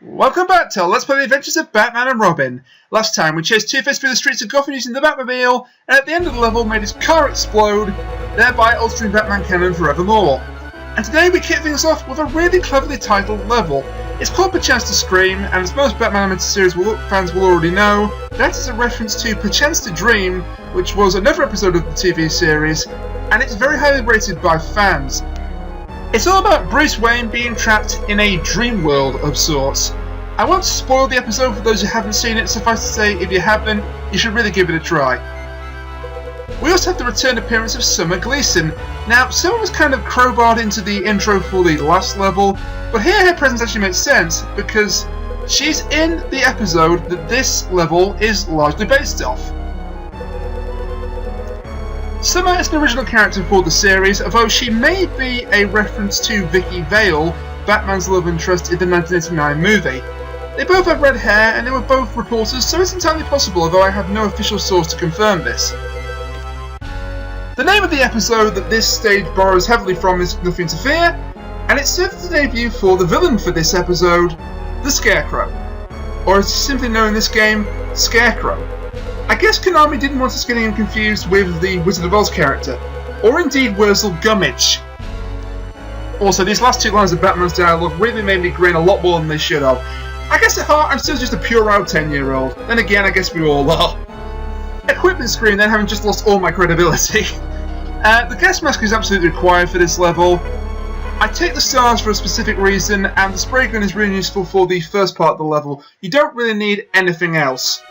Welcome back to Let's Play the Adventures of Batman and Robin. Last time we chased Two-Face through the streets of Gotham using the Batmobile, and at the end of the level made his car explode, thereby altering Batman canon forevermore. And today we kick things off with a really cleverly titled level. It's called Perchance to Scream, and as most Batman Animated Series fans will already know, that is a reference to Perchance to Dream, which was another episode of the TV series, and it's very highly rated by fans. It's all about Bruce Wayne being trapped in a dream world of sorts. I won't spoil the episode for those who haven't seen it, suffice to say, if you haven't, you should really give it a try. We also have the return appearance of Summer Gleason. Now, Summer was kind of crowbarred into the intro for the last level, but here her presence actually makes sense, because she's in the episode that this level is largely based off. Summer is an original character for the series, although she may be a reference to Vicky Vale, Batman's love interest in the 1989 movie. They both have red hair and they were both reporters, so it's entirely possible, although I have no official source to confirm this. The name of the episode that this stage borrows heavily from is Nothing to Fear, and it serves as a debut for the villain for this episode, the Scarecrow. Or as he's simply known in this game, Scarecrow. I guess Konami didn't want us getting him confused with the Wizard of Oz character, or indeed Wurzel Gummidge. Also, these last two lines of Batman's dialogue really made me grin a lot more than they should have. I guess at heart I'm still just a puerile 10-year-old, then again I guess we all are. Equipment screen then, having just lost all my credibility. The gas mask is absolutely required for this level. I take the stars for a specific reason, and the spray gun is really useful for the first part of the level. You don't really need anything else.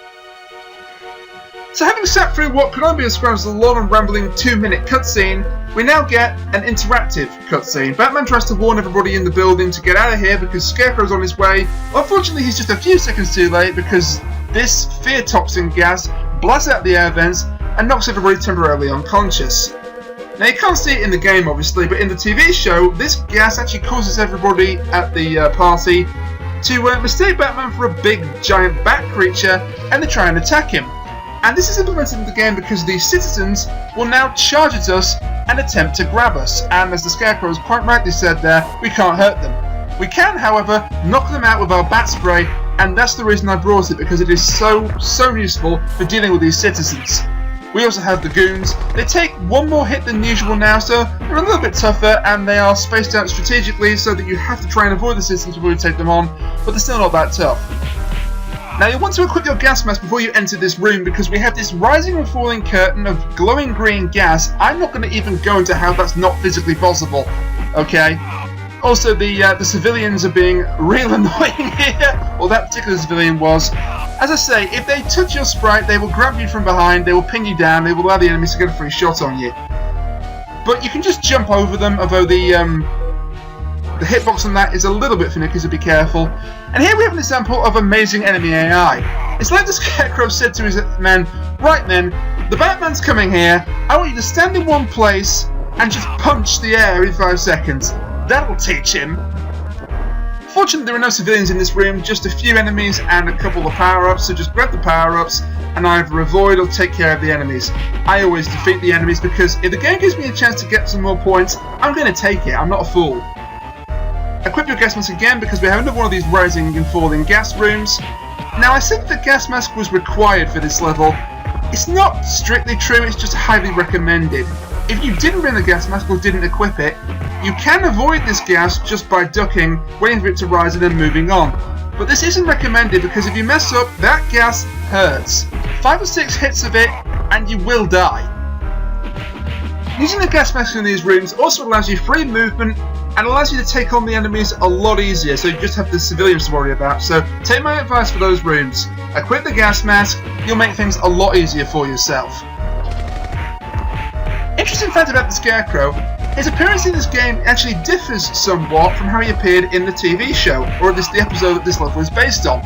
So having sat through what Konami describes as a long and rambling 2-minute cutscene, we now get an interactive cutscene. Batman tries to warn everybody in the building to get out of here because Scarecrow's on his way. Unfortunately, he's just a few seconds too late because this fear toxin gas blasts out the air vents and knocks everybody temporarily unconscious. Now you can't see it in the game obviously, but in the TV show, this gas actually causes everybody at the party to mistake Batman for a big giant bat creature and they try and attack him. And this is implemented in the game because the citizens will now charge at us and attempt to grab us. And as the Scarecrow has quite rightly said there, we can't hurt them. We can, however, knock them out with our bat spray, and that's the reason I brought it, because it is so useful for dealing with these citizens. We also have the goons. They take one more hit than usual now, so they're a little bit tougher, and they are spaced out strategically so that you have to try and avoid the citizens before you take them on, but they're still not that tough. Now you'll want to equip your gas mask before you enter this room because we have this rising and falling curtain of glowing green gas. I'm not going to even go into how that's not physically possible, okay? Also, the civilians are being real annoying here. Well, that particular civilian was. As I say, if they touch your sprite, they will grab you from behind, they will pin you down, they will allow the enemies to get a free shot on you. But you can just jump over them, although the hitbox on that is a little bit finicky, so be careful. And here we have an example of amazing enemy AI. It's like the Scarecrow said to his men, "Right men, the Batman's coming here, I want you to stand in one place and just punch the air every 5 seconds. That'll teach him." Fortunately there are no civilians in this room, just a few enemies and a couple of power-ups, so just grab the power-ups and either avoid or take care of the enemies. I always defeat the enemies because if the game gives me a chance to get some more points, I'm going to take it, I'm not a fool. Equip your gas mask again because we have another one of these rising and falling gas rooms. Now I said that the gas mask was required for this level. It's not strictly true, it's just highly recommended. If you didn't bring the gas mask or didn't equip it, you can avoid this gas just by ducking, waiting for it to rise and then moving on. But this isn't recommended because if you mess up, that gas hurts. 5 or 6 hits of it and you will die. Using the gas mask in these rooms also allows you free movement and allows you to take on the enemies a lot easier, so you just have the civilians to worry about. So take my advice for those rooms. Equip the gas mask, you'll make things a lot easier for yourself. Interesting fact about the Scarecrow, his appearance in this game actually differs somewhat from how he appeared in the TV show, or at least the episode that this level is based on.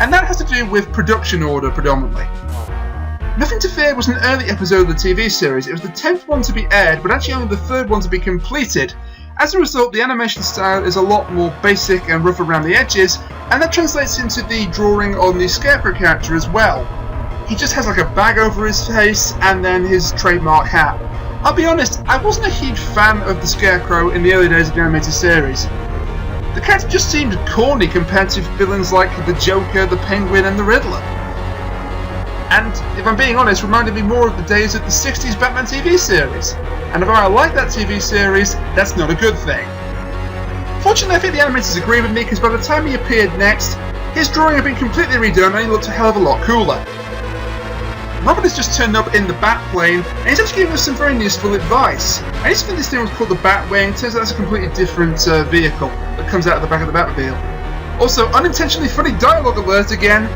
And that has to do with production order predominantly. Nothing to Fear was an early episode of the TV series. It was the 10th one to be aired, but actually only the 3rd one to be completed. As a result, the animation style is a lot more basic and rough around the edges, and that translates into the drawing on the Scarecrow character as well. He just has like a bag over his face and then his trademark hat. I'll be honest, I wasn't a huge fan of the Scarecrow in the early days of the animated series. The character just seemed corny compared to villains like the Joker, the Penguin and the Riddler. And, if I'm being honest, reminded me more of the days of the 60s Batman TV series. And although I like that TV series, that's not a good thing. Fortunately, I think the animators agree with me because by the time he appeared next, his drawing had been completely redone and he looked a hell of a lot cooler. Robin has just turned up in the Batplane and he's actually giving us some very useful advice. I used to think this thing was called the Batwing, turns out that's a completely different vehicle that comes out of the back of the Batmobile. Also, unintentionally funny dialogue alert again.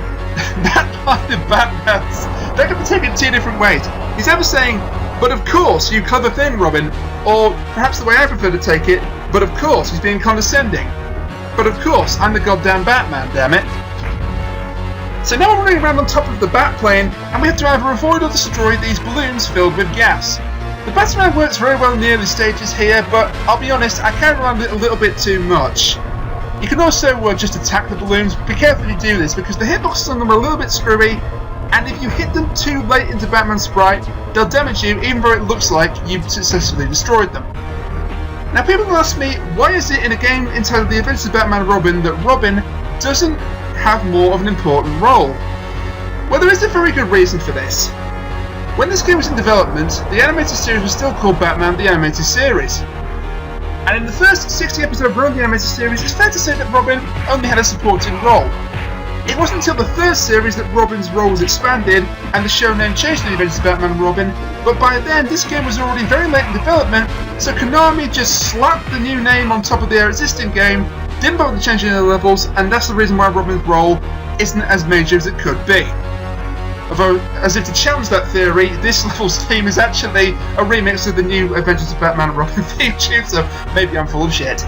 Batman and Batmans, that can be taken two different ways. He's either saying, "But of course, you clever thing, Robin," or perhaps the way I prefer to take it, "But of course, he's being condescending. But of course, I'm the goddamn Batman, damn it." So now we're running around on top of the Batplane, and we have to either avoid or destroy these balloons filled with gas. The Batman works very well in the early stages here, but I'll be honest, I carry around it a little bit too much. You can also just attack the balloons, but be careful you do this because the hitboxes on them are a little bit screwy, and if you hit them too late into Batman's sprite, they'll damage you even though it looks like you've successfully destroyed them. Now people will ask me, why is it in a game entitled The Adventures of Batman and Robin that Robin doesn't have more of an important role? Well, there is a very good reason for this. When this game was in development, the animated series was still called Batman the Animated Series. And in the first 60 episode run of the animated series, it's fair to say that Robin only had a supporting role. It wasn't until the third series that Robin's role was expanded and the show name changed to The Adventures of Batman and Robin, but by then this game was already very late in development, so Konami just slapped the new name on top of their existing game, didn't bother changing the levels, and that's the reason why Robin's role isn't as major as it could be. Although, as if to challenge that theory, this level's theme is actually a remix of the new Adventures of Batman and Robin theme tune, so maybe I'm full of shit.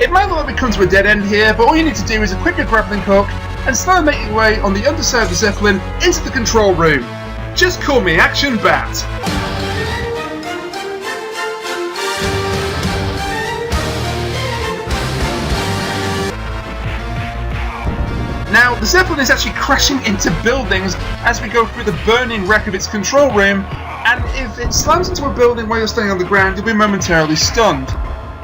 It might look like we come to a dead end here, but all you need to do is equip your grappling hook and slowly make your way on the underside of the Zeppelin into the control room. Just call me Action Bat. Now, the Zeppelin is actually crashing into buildings as we go through the burning wreck of its control room, and if it slams into a building while you're standing on the ground, you'll be momentarily stunned.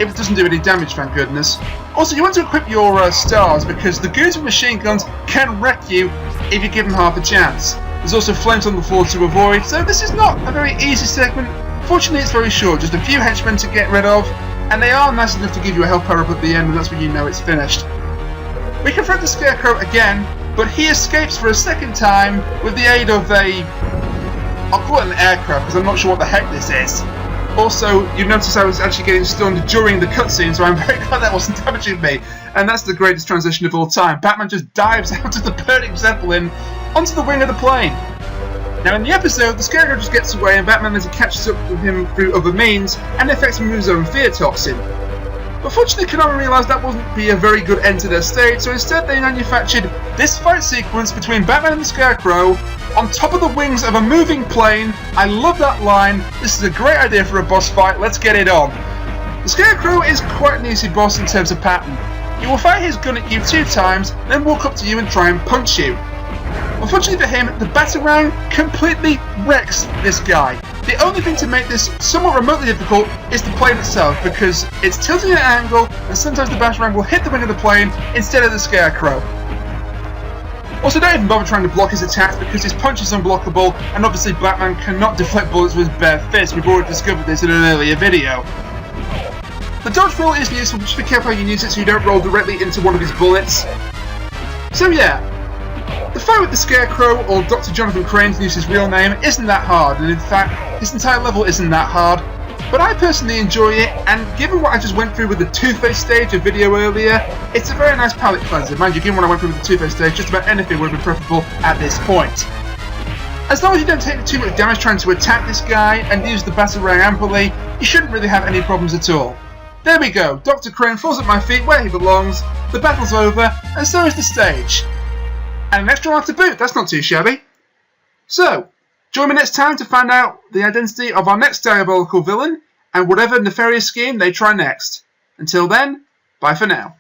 If it doesn't do any damage, thank goodness. Also, you want to equip your stars, because the goons with machine guns can wreck you if you give them half a chance. There's also flames on the floor to avoid, so this is not a very easy segment. Fortunately, it's very short, just a few henchmen to get rid of, and they are nice enough to give you a health power up at the end, and that's when you know it's finished. We confront the Scarecrow again, but he escapes for a second time with the aid of I'll call it an aircraft because I'm not sure what the heck this is. Also, you notice I was actually getting stunned during the cutscene, so I'm very glad that wasn't damaging me. And that's the greatest transition of all time. Batman just dives out of the burning Zeppelin onto the wing of the plane. Now in the episode, the Scarecrow just gets away and Batman then catches up with him through other means and affects him with his own fear toxin. But fortunately, Konami realised that wouldn't be a very good end to their stage, so instead they manufactured this fight sequence between Batman and the Scarecrow on top of the wings of a moving plane. I love that line. This is a great idea for a boss fight. Let's get it on. The Scarecrow is quite an easy boss in terms of pattern. He will fire his gun at you 2 times, then walk up to you and try and punch you. Unfortunately for him, the Batarang completely wrecks this guy. The only thing to make this somewhat remotely difficult is the plane itself, because it's tilting at an angle and sometimes the Batarang will hit the wing of the plane instead of the Scarecrow. Also, don't even bother trying to block his attacks because his punch is unblockable, and obviously Batman cannot deflect bullets with his bare fist. We've already discovered this in an earlier video. The dodge roll is useful, but just be careful how you use it so you don't roll directly into one of his bullets. So yeah, the fight with the Scarecrow, or Dr. Jonathan Crane to use his real name, isn't that hard, and in fact, this entire level isn't that hard. But I personally enjoy it, and given what I just went through with the Two-Face stage a video earlier, it's a very nice palate cleanser. Mind you, given what I went through with the Two-Face stage, just about anything would have been preferable at this point. As long as you don't take too much damage trying to attack this guy, and use the Batarang amply, you shouldn't really have any problems at all. There we go, Dr. Crane falls at my feet where he belongs, the battle's over, and so is the stage. And an extra life to boot, that's not too shabby. So, join me next time to find out the identity of our next diabolical villain and whatever nefarious scheme they try next. Until then, bye for now.